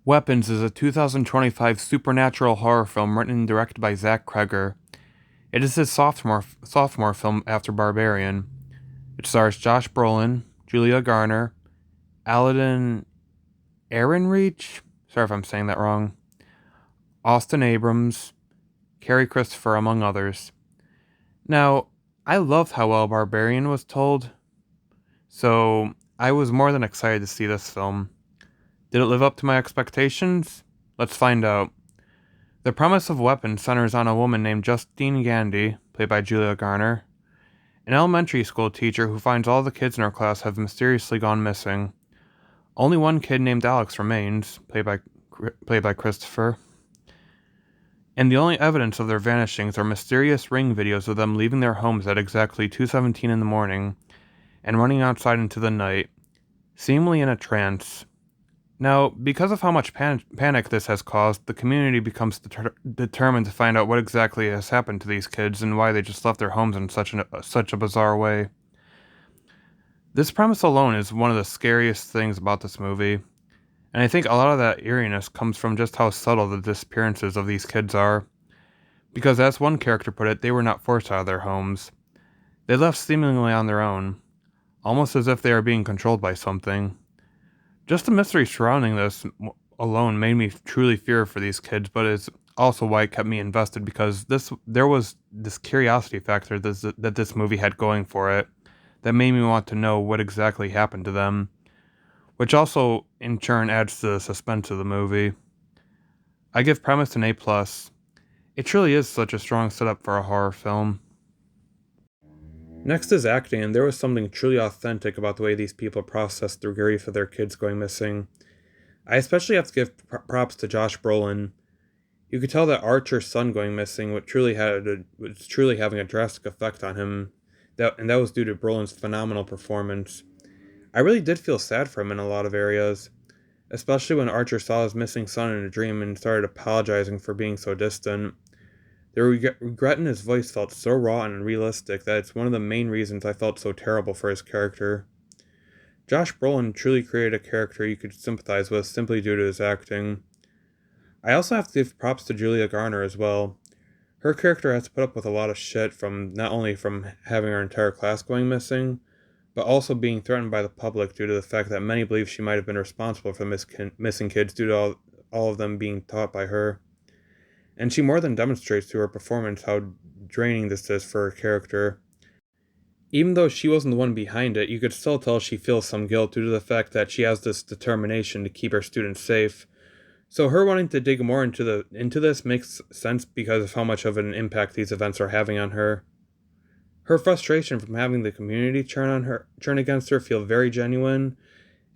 Weapons is a 2025 supernatural horror film written and directed by Zach Kreger. It is his sophomore film after Barbarian. It stars Josh Brolin, Julia Garner, Aladdin Ehrenreich, sorry if I'm saying that wrong, Austin Abrams, Carrie Christopher, among others. Now, I loved how well Barbarian was told, so I was more than excited to see this film. Did it live up to my expectations? Let's find out. The premise of Weapons centers on a woman named Justine Gandy, played by Julia Garner, an elementary school teacher who finds all the kids in her class have mysteriously gone missing. Only one kid named Alex remains, played by Christopher, and the only evidence of their vanishings are mysterious ring videos of them leaving their homes at exactly 2:17 in the morning and running outside into the night, seemingly in a trance. Now, because of how much panic this has caused, the community becomes determined to find out what exactly has happened to these kids and why they just left their homes in such a bizarre way. This premise alone is one of the scariest things about this movie, and I think a lot of that eeriness comes from just how subtle the disappearances of these kids are. Because, as one character put it, they were not forced out of their homes. They left seemingly on their own, almost as if they are being controlled by something. Just the mystery surrounding this alone made me truly fear for these kids, but it's also why it kept me invested because there was this curiosity factor that this movie had going for it that made me want to know what exactly happened to them, which also in turn adds to the suspense of the movie. I give premise an A plus. It truly is such a strong setup for a horror film. Next is acting, and there was something truly authentic about the way these people processed the grief of their kids going missing. I especially have to give props to Josh Brolin. You could tell that Archer's son going missing was truly having a drastic effect on him, and that was due to Brolin's phenomenal performance. I really did feel sad for him in a lot of areas, especially when Archer saw his missing son in a dream and started apologizing for being so distant. The regret in his voice felt so raw and realistic that it's one of the main reasons I felt so terrible for his character. Josh Brolin truly created a character you could sympathize with simply due to his acting. I also have to give props to Julia Garner as well. Her character has to put up with a lot of shit from not only from having her entire class going missing, but also being threatened by the public due to the fact that many believe she might have been responsible for the missing kids due to all of them being taught by her. And she more than demonstrates through her performance how draining this is for her character. Even though she wasn't the one behind it, you could still tell she feels some guilt due to the fact that she has this determination to keep her students safe. So her wanting to dig more into this makes sense because of how much of an impact these events are having on her. Her frustration from having the community turn against her feel very genuine,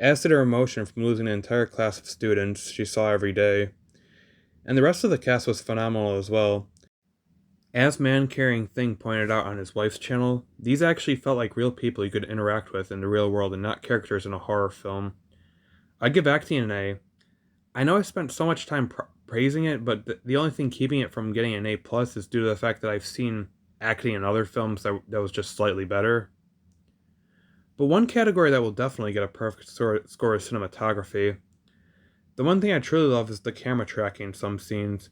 as did her emotion from losing an entire class of students she saw every day. And the rest of the cast was phenomenal as well. As Man Carrying Thing pointed out on his wife's channel, these actually felt like real people you could interact with in the real world and not characters in a horror film. I'd give acting an A. I know I spent so much time praising it, but the only thing keeping it from getting an A plus is due to the fact that I've seen acting in other films that was just slightly better. But one category that will definitely get a perfect score is cinematography. The one thing I truly love is the camera tracking in some scenes.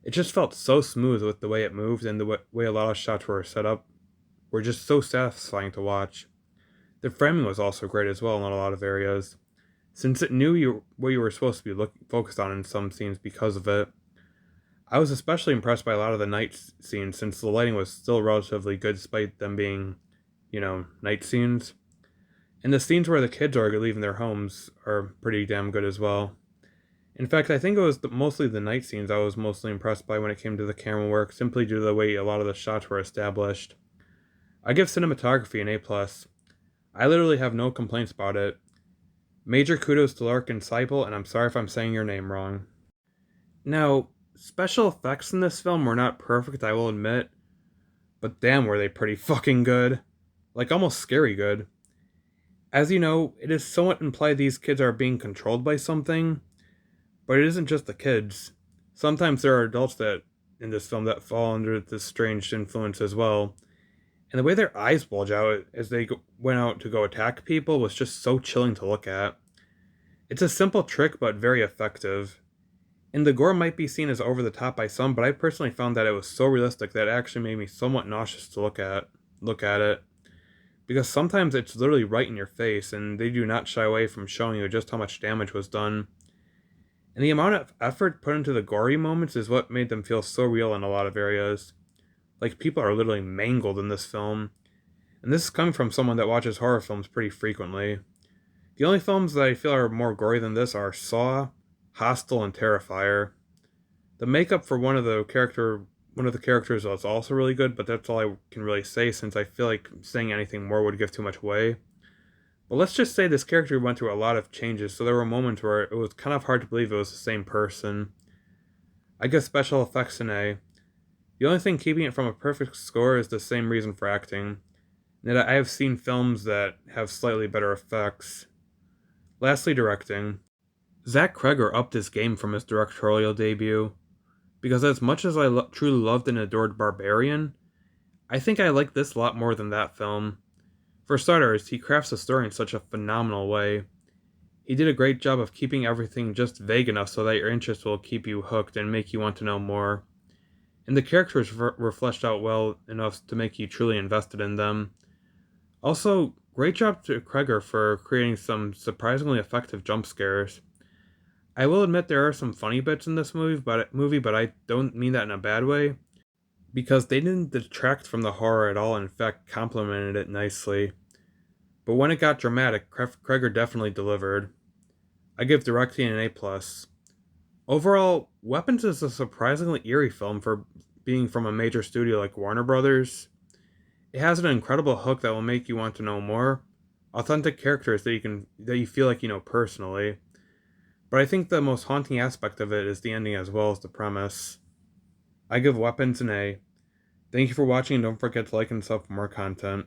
It just felt so smooth with the way it moved and the way a lot of shots were set up were just so satisfying to watch. The framing was also great as well in a lot of areas, since it knew what you were supposed to be focused on in some scenes because of it. I was especially impressed by a lot of the night scenes since the lighting was still relatively good despite them being, night scenes. And the scenes where the kids are leaving their homes are pretty damn good as well. In fact, I think it was mostly the night scenes I was mostly impressed by when it came to the camera work, simply due to the way a lot of the shots were established. I give cinematography an A+. I literally have no complaints about it. Major kudos to Larkin Seipel, and I'm sorry if I'm saying your name wrong. Now, special effects in this film were not perfect, I will admit, but damn were they pretty fucking good. Like, almost scary good. As you know, it is somewhat implied these kids are being controlled by something, but it isn't just the kids. Sometimes there are adults in this film that fall under this strange influence as well. And the way their eyes bulge out as they went out to go attack people was just so chilling to look at. It's a simple trick, but very effective. And the gore might be seen as over the top by some, but I personally found that it was so realistic that it actually made me somewhat nauseous to look at it. Because sometimes it's literally right in your face, and they do not shy away from showing you just how much damage was done. And the amount of effort put into the gory moments is what made them feel so real in a lot of areas. Like, people are literally mangled in this film. And this is coming from someone that watches horror films pretty frequently. The only films that I feel are more gory than this are Saw, Hostel, and Terrifier. The makeup for one of the characters was also really good, but that's all I can really say since I feel like saying anything more would give too much away. But let's just say this character went through a lot of changes, so there were moments where it was kind of hard to believe it was the same person. I guess special effects an A. The only thing keeping it from a perfect score is the same reason for acting. That I have seen films that have slightly better effects. Lastly, directing. Zach Kreger upped his game from his directorial debut, because as much as I truly loved and adored Barbarian, I think I like this a lot more than that film. For starters, he crafts the story in such a phenomenal way. He did a great job of keeping everything just vague enough so that your interest will keep you hooked and make you want to know more. And the characters were fleshed out well enough to make you truly invested in them. Also, great job to Kreger for creating some surprisingly effective jump scares. I will admit there are some funny bits in this movie, but I don't mean that in a bad way, because they didn't detract from the horror at all, in fact complemented it nicely. But when it got dramatic, Kreger definitely delivered. I give directing an A+. Plus. Overall, Weapons is a surprisingly eerie film for being from a major studio like Warner Brothers. It has an incredible hook that will make you want to know more, authentic characters that you feel like you know personally. But I think the most haunting aspect of it is the ending as well as the premise. I give Weapons an A. Thank you for watching, and don't forget to like and sub for more content.